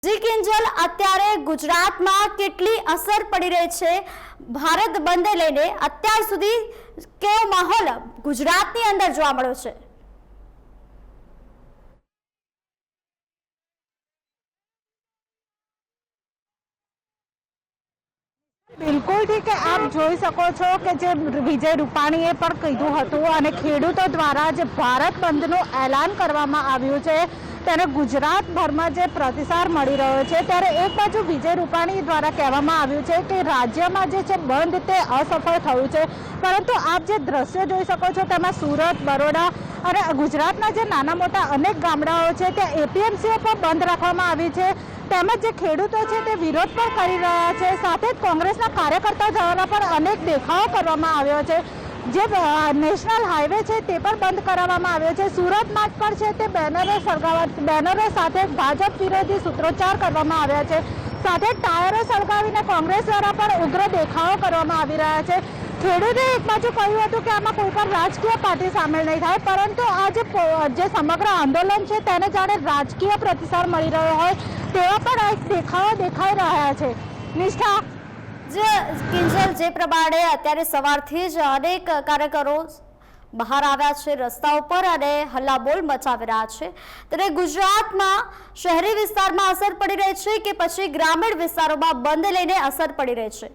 જી કિંજલ, અત્યારે ગુજરાતમાં કેટલી અસર પડી રહી છે ભારત બંધને લઈને? અત્યાર સુધી કેવો માહોલ ગુજરાતની અંદર જોવા મળ્યો છે? બિલકુલ ઠીક છે। આપ જોઈ શકો છો કે જે વિજય રૂપાણીએ પણ કીધું હતું અને ખેડૂતો દ્વારા જે ભારત બંધનું એલાન કરવામાં આવ્યું છે ત્યારે ગુજરાતભરમાં જે પ્રતિસાદ મળી રહ્યો છે, ત્યારે એક બાજુ વિજય રૂપાણી દ્વારા કહેવામાં આવ્યું છે કે રાજ્યમાં જે છે બંધ તે અસફળ થયું છે, પરંતુ આપ જે દ્રશ્યો જોઈ શકો છો તેમાં સુરત, બરોડા અને ગુજરાતના જે નાના મોટા અનેક ગામડાઓ છે ત્યાં એપીએમસીઓ પણ બંધ રાખવામાં આવી છે। તેમજ જે ખેડૂતો છે તે વિરોધ પણ કરી રહ્યા છે। સાથે જ કોંગ્રેસના કાર્યકર્તાઓ દ્વારા પણ અનેક દેખાવો કરવામાં આવ્યો છે। જે નેશનલ હાઈવે છે તે પણ બંધ કરાવવામાં આવ્યો છે। સુરતમાં પણ છે તે બેનરો સાથે ભાજપ વિરોધી સૂત્રોચ્ચાર કરવામાં આવ્યા છે। સાથે ટાયરો સળગાવીને કોંગ્રેસ દ્વારા પણ ઉગ્ર દેખાવો કરવામાં આવી રહ્યા છે। ખેડૂતે એક બાજુ કહ્યું હતું કે આમાં કોઈ પણ રાજકીય પાર્ટી સામેલ નહીં થાય, પરંતુ આ જે સમગ્ર આંદોલન છે તેને જાણે રાજકીય પ્રતિસાદ મળી રહ્યો હોય તેવા પણ એક દેખાવો દેખાઈ રહ્યા છે। નિષ્ઠા, જે કિંજલ, જે પ્રમાણે અત્યારે સવારથી જ અનેક કાર્યકરો બહાર આવ્યા છે રસ્તા ઉપર અને હલ્લાબોલ મચાવી રહ્યા છે, ત્યારે ગુજરાતમાં શહેરી વિસ્તારમાં અસર પડી રહી છે કે પછી ગ્રામીણ વિસ્તારોમાં બંધ લઈને અસર પડી રહી છે?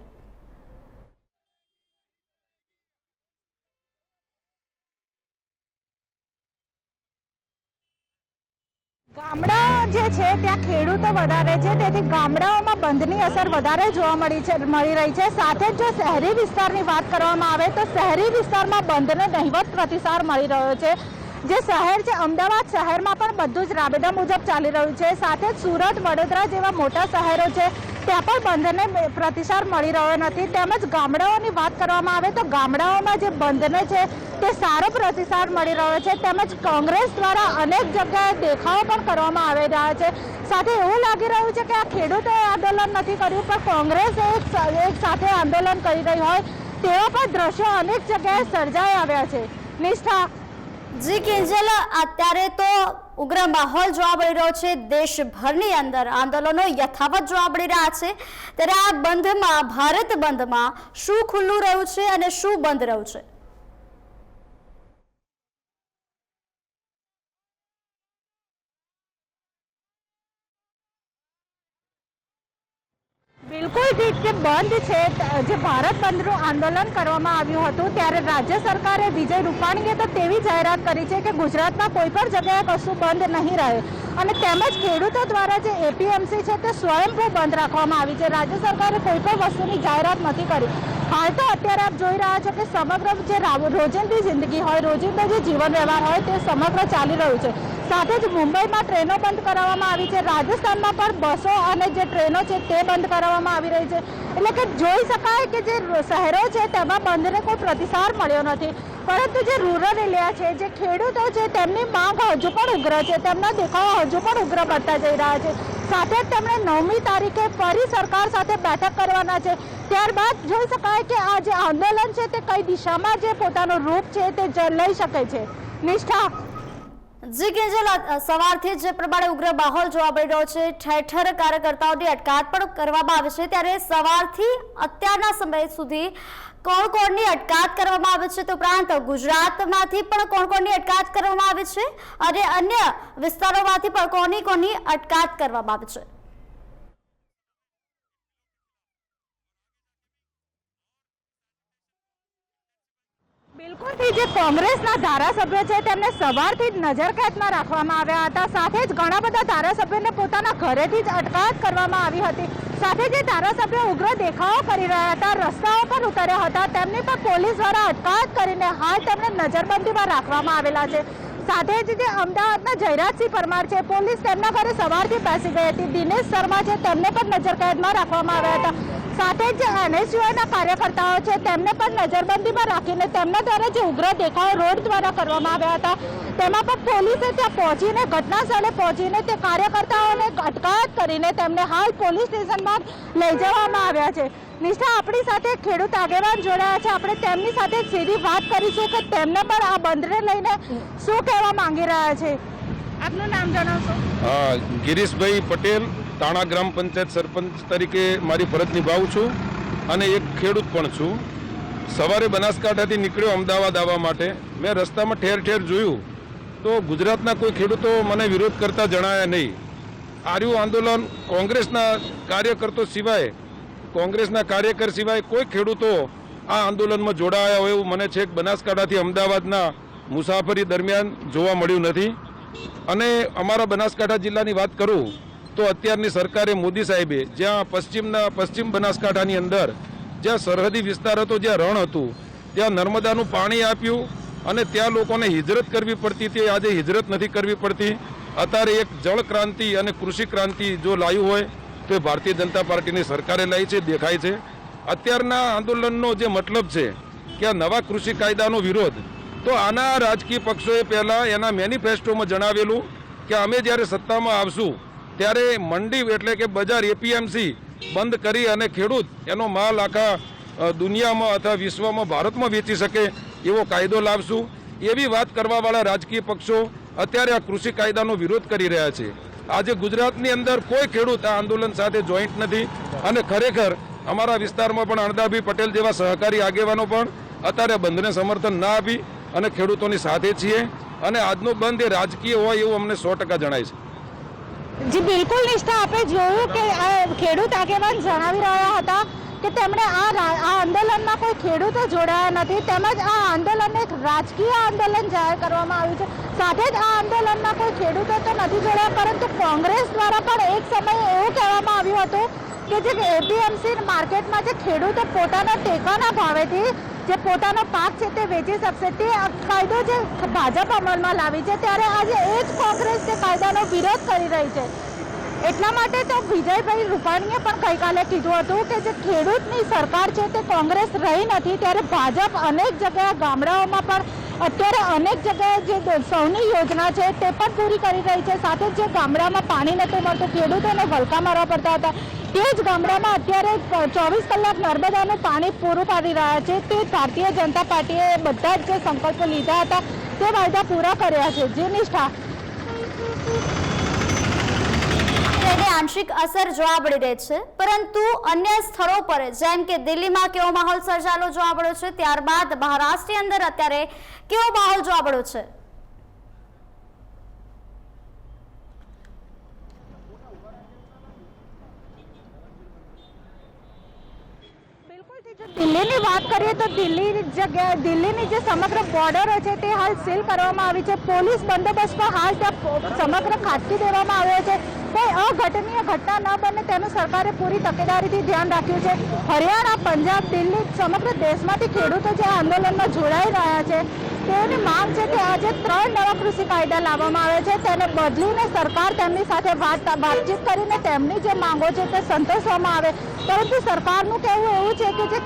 ગામડા જે છે ત્યાં ખેડૂતો વધારે છે, તેથી ગામડાઓમાં બંધની અસર વધારે જોવા મળી રહી છે। સાથે જ જો શહેરી વિસ્તારની વાત કરવામાં આવે તો શહેરી વિસ્તારમાં બંધને નહિવત પ્રતિસાદ મળી રહ્યો છે। જે શહેર છે અમદાવાદ શહેરમાં પણ બધું જ રાબેતા મુજબ ચાલી રહ્યું છે। સાથે જ સુરત, વડોદરા જેવા મોટા શહેરો છે ત્યાં પણ બંધને પ્રતિસાદ મળી રહ્યો નથી। તેમજ ગામડાઓની વાત કરવામાં આવે તો ગામડાઓમાં જે બંધને છે તે સારો પ્રતિસાદ મળી રહ્યો છે। તેમજ કોંગ્રેસ દ્વારા અનેક જગ્યાએ દેખાવો પણ કરવામાં આવી રહ્યા છે। સાથે એવું લાગી રહ્યું છે કે આ ખેડૂતોએ આંદોલન નથી કર્યું, પણ કોંગ્રેસ એક સાથે આંદોલન કરી રહી હોય તેવા પણ દ્રશ્યો અનેક જગ્યાએ સર્જાઈ આવ્યા છે। નિષ્ઠા, જી કિંજલ, અત્યારે તો ઉગ્ર માહોલ જોવા મળી રહ્યો છે દેશભરની અંદર, આંદોલનો યથાવત જોવા મળી રહ્યા છે, ત્યારે આ બંધમાં, ભારત બંધમાં શું ખુલ્લું રહ્યું છે અને શું બંધ રહ્યું છે? બિલકુલ ઠીક છે। બંધ છે, જે ભારત બંધનું આંદોલન કરવામાં આવ્યું હતું ત્યારે રાજ્ય સરકારે વિજય રૂપાણીએ તો તેવી જાહેરાત કરી છે કે ગુજરાતમાં કોઈ પણ જગ્યાએ કશું બંધ નહીં રહે, અને તેમજ ખેડૂતો દ્વારા જે એપીએમસી છે તે સ્વયંભૂ બંધ રાખવામાં આવી છે। રાજ્ય સરકારે કોઈ પણ વસ્તુની જાહેરાત નથી કરી। હાલ તો અત્યારે આપ જોઈ રહ્યા છો કે સમગ્ર જે રોજિંદી જિંદગી હોય, રોજિંદા જે જીવન વ્યવહાર હોય તે સમગ્ર ચાલી રહ્યું છે। સાથે જ મુંબઈમાં ટ્રેનો બંધ કરાવવામાં આવી છે, રાજસ્થાનમાં પણ બસો અને જે ટ્રેનો છે તે બંધ કરાવવામાં આવી રહી છે। એટલે કે જોઈ શકાય કે જે શહેરો છે તેમાં બંધને કોઈ પ્રતિસાદ મળ્યો નથી, પરંતુ જે રૂરલ એરિયા છે, જે ખેડૂતો છે તેમની માંગ હજુ પણ ઉગ્ર છે, તેમના દેખાવો હજુ પણ ઉગ્ર બનતા જઈ રહ્યા છે। સાથે જ તેમણે 9મી તારીખે ફરી સરકાર સાથે બેઠક કરવાના છે। ત્યારબાદ જોઈ શકાય કે આ જે આંદોલન છે તે કઈ દિશામાં જે પોતાનું રૂપ છે તે લઈ શકે છે। નિષ્ઠા, જી કિંજલ, સવારથી જે પ્રમાણે ઉગ્ર માહોલ જોવા મળી રહ્યો છે, ઠેર ઠેર કાર્યકર્તાઓની અટકાયત પણ કરવામાં આવે છે, ત્યારે સવારથી અત્યારના સમય સુધી કોણ કોણની અટકાયત કરવામાં આવે છે, તો ઉપરાંત ગુજરાતમાંથી પણ કોણ કોણની અટકાયત કરવામાં આવે છે અને અન્ય વિસ્તારોમાંથી પણ કોની અટકાયત કરવામાં આવે છે? બિલકુલથી જે કોંગ્રેસના ધારાસભ્યો છે તેમને સવારથી જ નજરકેદમાં રાખવામાં આવ્યા હતા। સાથે જ ઘણા બધા ધારાસભ્યોને પોતાના ઘરેથી જ અટકાયત કરવામાં આવી હતી। સાથે જે ધારાસભ્યો ઉગ્ર દેખાવો કરી રહ્યા હતા, રસ્તાઓ પર ઉતર્યા હતા, તેમની પણ પોલીસ દ્વારા અટકાયત કરીને હાલ તેમને નજરબંધીમાં રાખવામાં આવેલા છે। સાથે જ જે અમદાવાદના જયરાજસિંહ પરમાર છે, પોલીસ તેમના ઘરે સવારથી બેસી ગઈ હતી। દિનેશ શર્મા છે તેમને પણ નજરકેદમાં રાખવામાં આવ્યા હતા। સાથે જ એનએસયુઆઈના કાર્યકર્તાઓ છે તેમને પણ નજરબંધીમાં રાખીને તેમના દ્વારા જે ઉગ્ર દેખાવો રોડ દ્વારા કરવામાં આવ્યા હતા તેમાં પણ પોલીસે ત્યાં પહોંચીને, ઘટના સ્થળે પહોંચીને તે કાર્યકર્તાઓને અટકાયત કરીને તેમને હાલ પોલીસ સ્ટેશનમાં લઈ જવામાં આવ્યા છે। નિષ્ઠા, આપણી સાથે ખેડૂત આગેવાન જોડાયા છે, આપણે તેમની સાથે સીધી વાત કરીશું કે તેમને પણ આ બંધને લઈને શું કહેવા માંગી રહ્યા છે। આપનું નામ જણાવશો? ગિરીશભાઈ પટેલ, તાણા ગ્રામ પંચાયત સરપંચ તરીકે મારી ફરજ નિભાવું છું અને એક ખેડૂત પણ છું. સવારે બનાસકાંઠાથી નીકળ્યો અમદાવાદ આવવા માટે. મેં રસ્તામાં ઠેર ઠેર જોયું તો ગુજરાતના કોઈ ખેડૂતો મને વિરોધ કરતા જણાયા નહીં. આર્યું આંદોલન કોંગ્રેસના કાર્યકર સિવાય કોઈ ખેડૂતો આ આંદોલનમાં જોડાયા હોય એવું મને છેક બનાસકાંઠાથી અમદાવાદના મુસાફરી દરમિયાન જોવા મળ્યું નથી. અને અમારા બનાસકાંઠા જિલ્લાની વાત કરું તો અત્યારની સરકારે મોદી સાહેબે જ્યાં પશ્ચિમ બનાસકાંઠાની અંદર જ્યાં સરહદી વિસ્તાર હતો, જ્યાં રણ હતું, ત્યાં નર્મદાનું પાણી આપ્યું અને ત્યાં લોકોને હિજરત કરવી પડતી હતી. આજે હિજરત નથી કરવી પડતી. અત્યારે એક જળ ક્રાંતિ અને કૃષિ ક્રાંતિ જો લાવ્યું હોય તો એ ભારતીય જનતા પાર્ટીની સરકારે લાવી છે, દેખાય છે. અત્યારના આંદોલનનો જે મતલબ છે કે આ નવા કૃષિ કાયદાનો વિરોધ, તો આના રાજકીય પક્ષોએ પહેલાં એના મેનિફેસ્ટોમાં જણાવેલું કે અમે જ્યારે સત્તામાં આવશું ત્યારે મંડી એટલે કે બજાર એપીએમસી બંધ કરી અને ખેડૂત એનો માલ આખા દુનિયામાં અથવા વિશ્વમાં ભારતમાં વેચી શકે એવો કાયદો લાવશું. એવી વાત કરવાવાળા રાજકીય પક્ષો અત્યારે આ કૃષિ કાયદાનો વિરોધ કરી રહ્યા છે. આજે ગુજરાતની અંદર કોઈ ખેડૂત આ આંદોલન સાથે જોઈન્ટ નથી અને ખરેખર અમારા વિસ્તારમાં પણ અણદાભાઈ પટેલ જેવા સહકારી આગેવાનો પણ અત્યારે બંધને સમર્થન ના આપી અને ખેડૂતોની સાથે છીએ અને આજનો બંધ એ રાજકીય હોય એવું અમને 100% જણાય છે. જી બિલકુલ નિષ્ઠા, આપણે જોયું કે ખેડૂત આગેવાન જણાવી રહ્યા હતા કે તેમણે આ આંદોલનમાં કોઈ ખેડૂતો જોડાયા નથી, તેમજ આ આંદોલનને એક રાજકીય આંદોલન જાહેર કરવામાં આવ્યું છે. સાથે જ આ આંદોલનમાં કોઈ ખેડૂતો તો નથી જોડાયા, પરંતુ કોંગ્રેસ દ્વારા પણ એક સમયે એવું કહેવામાં આવ્યું હતું કે જે એપીએમસી માર્કેટમાં જે ખેડૂતો પોતાના ટેકાના ભાવેથી જે પોતાનો પાક છે તે વેચી શકશે, તે કાયદો જે ભાજપ અમલમાં લાવી છે, ત્યારે આજે એ જ કોંગ્રેસ તે કાયદાનો વિરોધ કરી રહી છે. એટલા માટે તો વિજયભાઈ રૂપાણીએ પણ ગઈકાલે કીધું હતું કે જે ખેડૂતની સરકાર છે તે કોંગ્રેસ રહી નથી, ત્યારે ભાજપ અનેક જગ્યાએ ગામડાઓમાં પણ અત્યારે અનેક જગ્યાએ જે સૌની યોજના છે તે પણ પૂરી કરી રહી છે. સાથે જ જે ગામડામાં પાણી નહોતું મળતું, ખેડૂતોને વલકા મારવા પડતા હતા, તે જ ગામડામાં અત્યારે 24 કલાક નર્મદાનું પાણી પૂરું પાડી રહ્યા છે. તે ભારતીય જનતા પાર્ટીએ બધા જ જે સંકલ્પો લીધા હતા તે વાયદા પૂરા કર્યા છે. જે નિષ્ઠા તેને આંશિક અસર જોવા મળી રહી છે, પરંતુ અન્ય સ્થળો પર જેમ કે દિલ્હીમાં કેવો માહોલ સર્જાયેલો જોવા મળ્યો છે, ત્યારબાદ મહારાષ્ટ્રની અંદર અત્યારે કેવો માહોલ જોવા મળ્યો છે. દિલ્હીની વાત કરીએ તો દિલ્હીની જે સમગ્ર બોર્ડરો છે તે હાલ સીલ કરવામાં આવી છે. પોલીસ બંદોબસ્ત પર હાલ ત્યાં સમગ્ર ખાટકી દેવામાં આવ્યો છે. કોઈ અઘટનીય ઘટના ન બને તેનું સરકારે પૂરી તકેદારીથી ધ્યાન રાખ્યું છે. હરિયાણા, પંજાબ, દિલ્હી સમગ્ર દેશમાંથી ખેડૂતો જે આંદોલનમાં જોડાઈ રહ્યા છે તેની માંગ છે કે આજે 3 નવા કૃષિ કાયદા લાવવામાં આવે છે, તેને બદલીને સરકાર તેમની સાથે વાતચીત કરીને તેમની જે માંગો છે તે સંતોષવામાં આવે. પરંતુ સરકારનું કહેવું એવું છે કે જે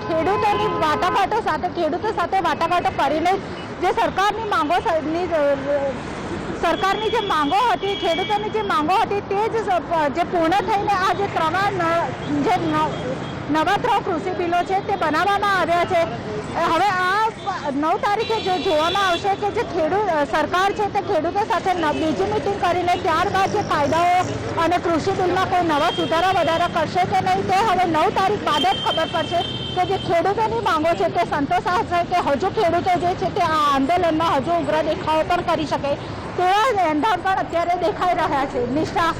ખેડૂતો સાથે વાટાઘાટો કરીને જે સરકારની જે માંગો હતી, ખેડૂતોની જે માંગો હતી તે જે પૂર્ણ થઈને આ જે નવા 3 કૃષિ બિલો છે તે બનાવવામાં આવ્યા છે. હવે આ 9 તારીખે જો જોવામાં આવશે કે જે સરકાર છે તે ખેડૂતો સાથે બીજી મિટિંગ કરીને ત્યારબાદ જે કાયદાઓ અને કૃષિ બિલમાં કોઈ નવા સુધારા વધારા કરશે કે નહીં, તે હવે 9 તારીખ બાદ જ ખબર પડશે કે જે ખેડૂતોની માંગો છે તે સંતોષાશે કે હજુ ખેડૂતો જે છે તે આ આંદોલનમાં હજુ ઉગ્ર દેખાવો પણ કરી શકે તેવા એંધાણ પણ અત્યારે દેખાઈ રહ્યા છે. નિષ્ઠા.